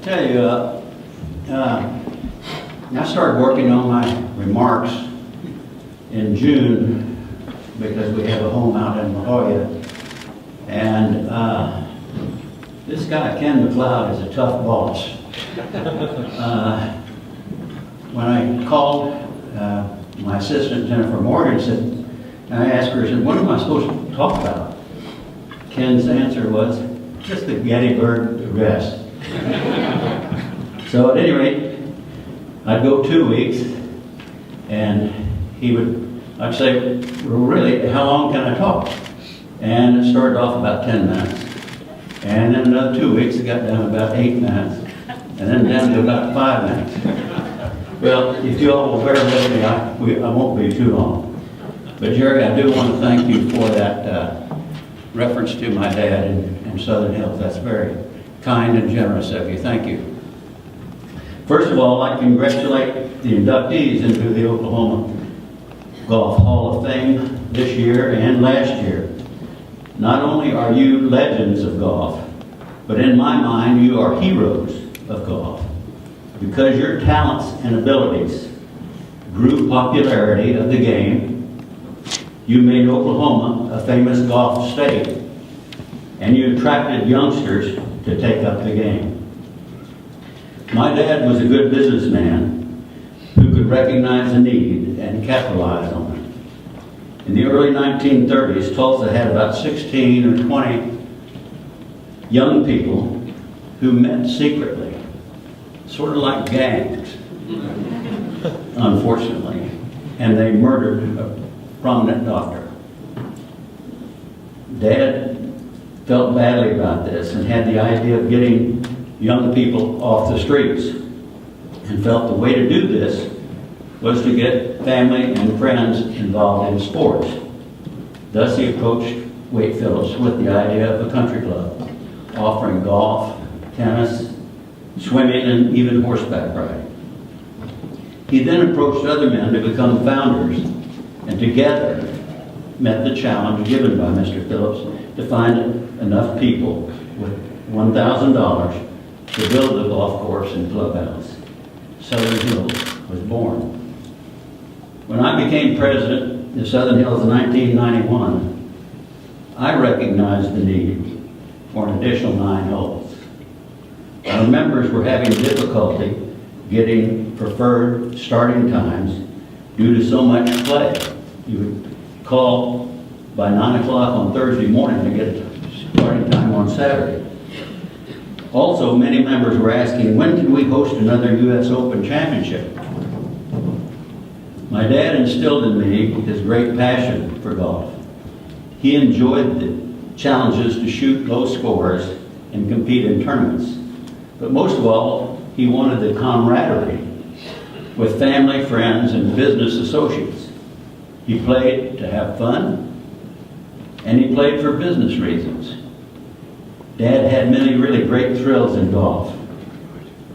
Tell you, I started working on my remarks in June because we have a home out in La Jolla. And this guy, Ken McLeod, is a tough boss. When I called my assistant, Jennifer Morgan, I asked her, I said, what am I supposed to talk about? Ken's answer was, just the Gettysburg Address. So at any rate, I'd go 2 weeks, and I'd say, well, really, how long can I talk? And it started off about 10 minutes. And then another 2 weeks, it got down to about 8 minutes. And then down to about 5 minutes. Well, if you all will bear with me, I won't be too long. But Jerry, I do want to thank you for that reference to my dad in Southern Hills. That's very kind and generous of you. Thank you. First of all, I'd like to congratulate the inductees into the Oklahoma Golf Hall of Fame this year and last year. Not only are you legends of golf, but in my mind, you are heroes of golf because your talents and abilities grew popularity of the game. You made Oklahoma a famous golf state, and you attracted youngsters to take up the game. My dad was a good businessman who could recognize a need and capitalize on it. In the early 1930s, Tulsa had about 16 or 20 young people who met secretly, sort of like gangs, unfortunately, and they murdered a prominent doctor. Dad felt badly about this and had the idea of getting young people off the streets, and felt the way to do this was to get family and friends involved in sports. Thus he approached Wade Phillips with the idea of a country club, offering golf, tennis, swimming, and even horseback riding. He then approached other men to become founders, and together met the challenge given by Mr. Phillips to find enough people with $1,000 to build the golf course and clubhouse. Southern Hills was born. When I became president of Southern Hills in 1991, I recognized the need for an additional 9 holes. Our members were having difficulty getting preferred starting times due to so much play. You would call by 9 o'clock on Thursday morning to get a starting time on Saturday. Also, many members were asking, when can we host another U.S. Open Championship? My dad instilled in me his great passion for golf. He enjoyed the challenges to shoot low scores and compete in tournaments. But most of all, he wanted the camaraderie with family, friends, and business associates. He played to have fun, and he played for business reasons. Dad had many really great thrills in golf.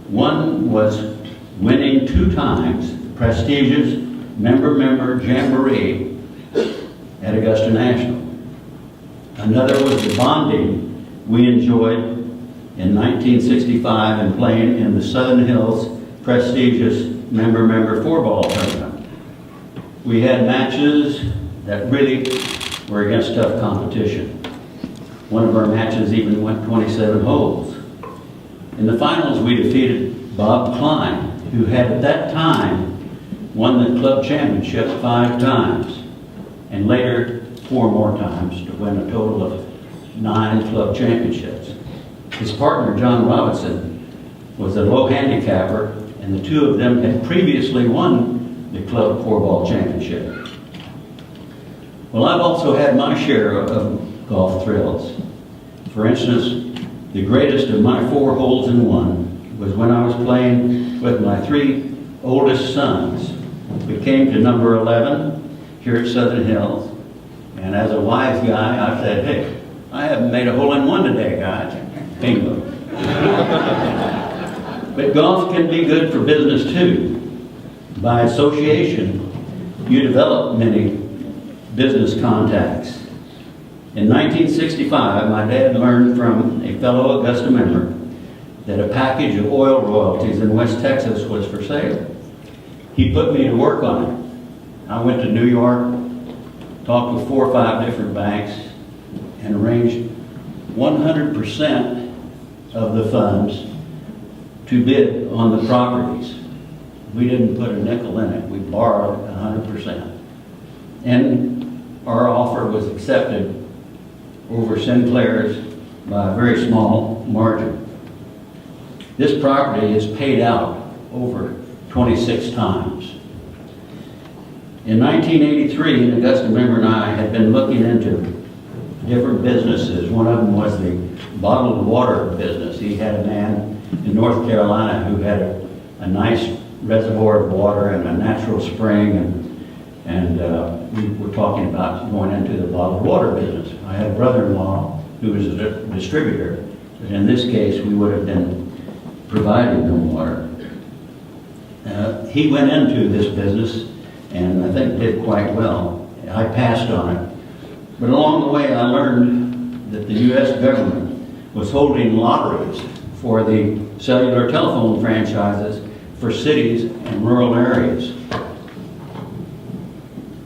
One was winning 2 times the prestigious member Jamboree at Augusta National. Another was the bonding we enjoyed in 1965 and playing in the Southern Hills prestigious member 4-ball tournament. We had matches that really were against tough competition. One of our matches even went 27 holes. In the finals, we defeated Bob Klein, who had at that time won the club championship 5 times, and later 4 more times to win a total of 9 club championships. His partner, John Robinson, was a low handicapper, and the 2 of them had previously won the club 4-ball championship. Well, I've also had my share of golf thrills. For instance, the greatest of my 4 holes in one was when I was playing with my 3 oldest sons. We came to number 11 here at Southern Hills, and as a wise guy, I said, hey, I haven't made a hole in one today, guys. Bingo. But golf can be good for business too. By association, you develop many business contacts. In 1965, my dad learned from a fellow Augusta member that a package of oil royalties in West Texas was for sale. He put me to work on it. I went to New York, talked with 4 or 5 different banks, and arranged 100% of the funds to bid on the properties. We didn't put a nickel in it. We borrowed 100%. And our offer was accepted over Sinclair's by a very small margin. This property is paid out over 26 times. In 1983, an Augusta member and I had been looking into different businesses. One of them was the bottled water business. He had a man in North Carolina who had a nice reservoir of water and a natural spring, and we were talking about going into the bottled water business. I had a brother-in-law who was a distributor, but in this case we would have been providing them water. He went into this business and I think did quite well. I passed on it. But along the way I learned that the U.S. government was holding lotteries for the cellular telephone franchises for cities and rural areas.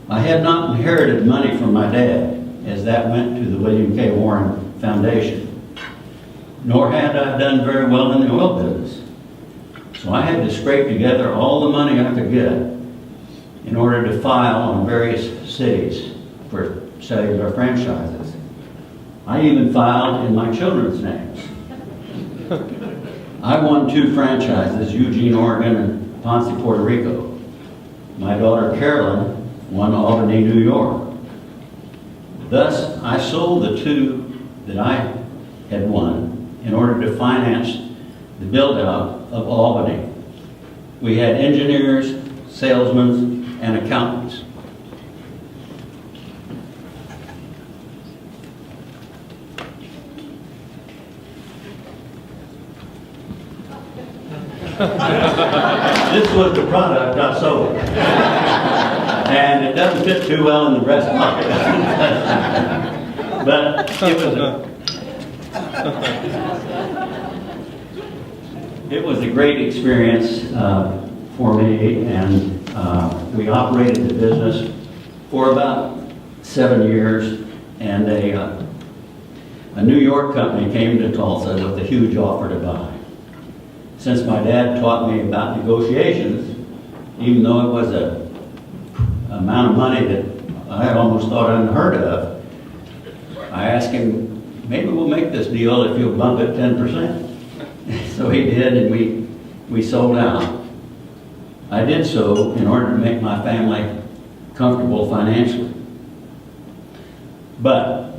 I had not inherited money from my dad, as that went to the William K. Warren Foundation, nor had I done very well in the oil business. So I had to scrape together all the money I could get in order to file on various cities for cellular franchises. I even filed in my children's names. I won 2 franchises, Eugene, Oregon, and Ponce, Puerto Rico. My daughter Carolyn won Albany, New York. Thus, I sold the 2 that I had won in order to finance the build-out of Albany. We had engineers, salesmen, and accountants. This was the product I sold. And it doesn't fit too well in the breast pocket. But it was a great experience for me, and we operated the business for about 7 years, and a New York company came to Tulsa with a huge offer to buy. Since my dad taught me about negotiations, even though it was an amount of money that I had almost thought unheard of, I asked him, maybe we'll make this deal if you'll bump it 10%. So he did, and we sold out. I did so in order to make my family comfortable financially. But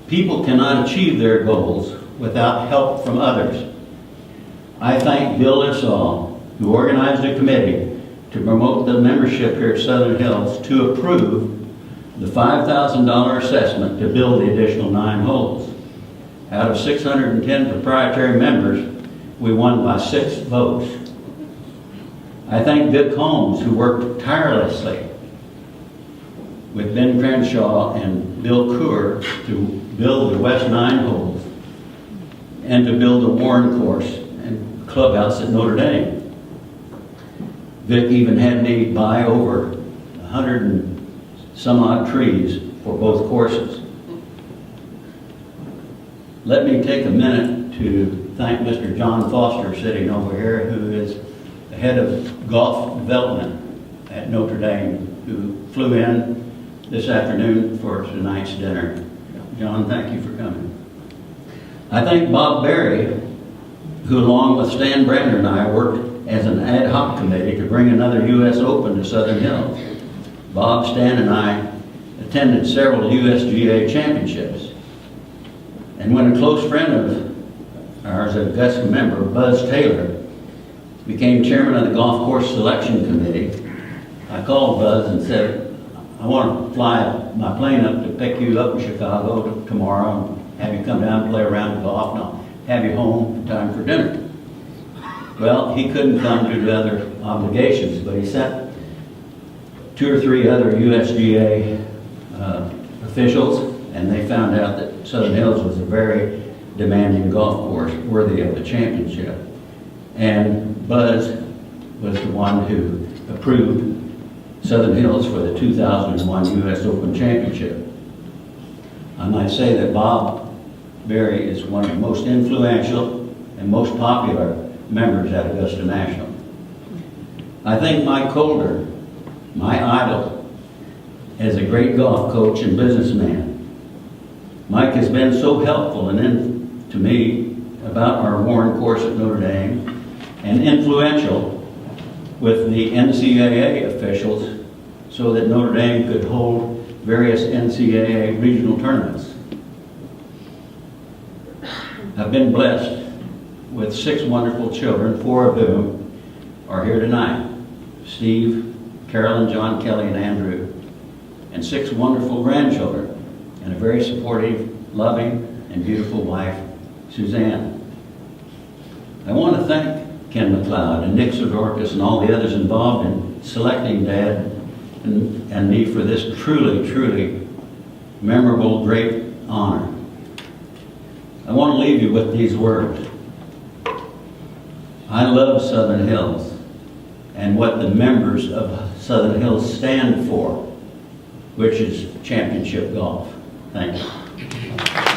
people cannot achieve their goals without help from others. I thank Bill Lissall, who organized a committee to promote the membership here at Southern Hills to approve the $5,000 assessment to build the additional 9 holes. Out of 610 proprietary members, we won by 6 votes. I thank Vic Holmes, who worked tirelessly with Ben Crenshaw and Bill Coor to build the west 9 holes and to build the Warren course and clubhouse at Notre Dame. Vic even had me buy over 100 and some odd trees for both courses. Let me take a minute to thank Mr. John Foster, sitting over here, who is the head of golf development at Notre Dame, who flew in this afternoon for tonight's dinner. John, thank you for coming. I thank Bob Berry, who along with Stan Bradner and I worked as an ad hoc committee to bring another U.S. Open to Southern Hills. Bob, Stan, and I attended several USGA championships. And when a close friend of ours, a Augusta member, Buzz Taylor, became chairman of the golf course selection committee, I called Buzz and said, I want to fly my plane up to pick you up in Chicago tomorrow and have you come down and play around the golf, and I'll have you home in time for dinner. Well, he couldn't come due to other obligations, but he sent 2 or 3 other USGA officials, and they found out that Southern Hills was a very demanding golf course. worthy of the championship. And Buzz was the one who approved Southern Hills for the 2001 U.S. Open Championship. I might say that Bob Berry is one of the most influential and most popular members at Augusta National. I think Mike Holder, my idol, is a great golf coach and businessman. Mike has been so helpful to me about our Warren course at Notre Dame, and influential with the NCAA officials so that Notre Dame could hold various NCAA regional tournaments. I've been blessed with 6 wonderful children, 4 of whom are here tonight: Steve, Carolyn, John, Kelly, and Andrew, and 6 wonderful grandchildren, and a very supportive, loving, and beautiful wife, Suzanne. I want to thank Ken McLeod and Nick Sidorkas and all the others involved in selecting Dad and me for this truly, truly memorable, great honor. I want to leave you with these words. I love Southern Hills and what the members of Southern Hills stand for, which is championship golf. Thank you.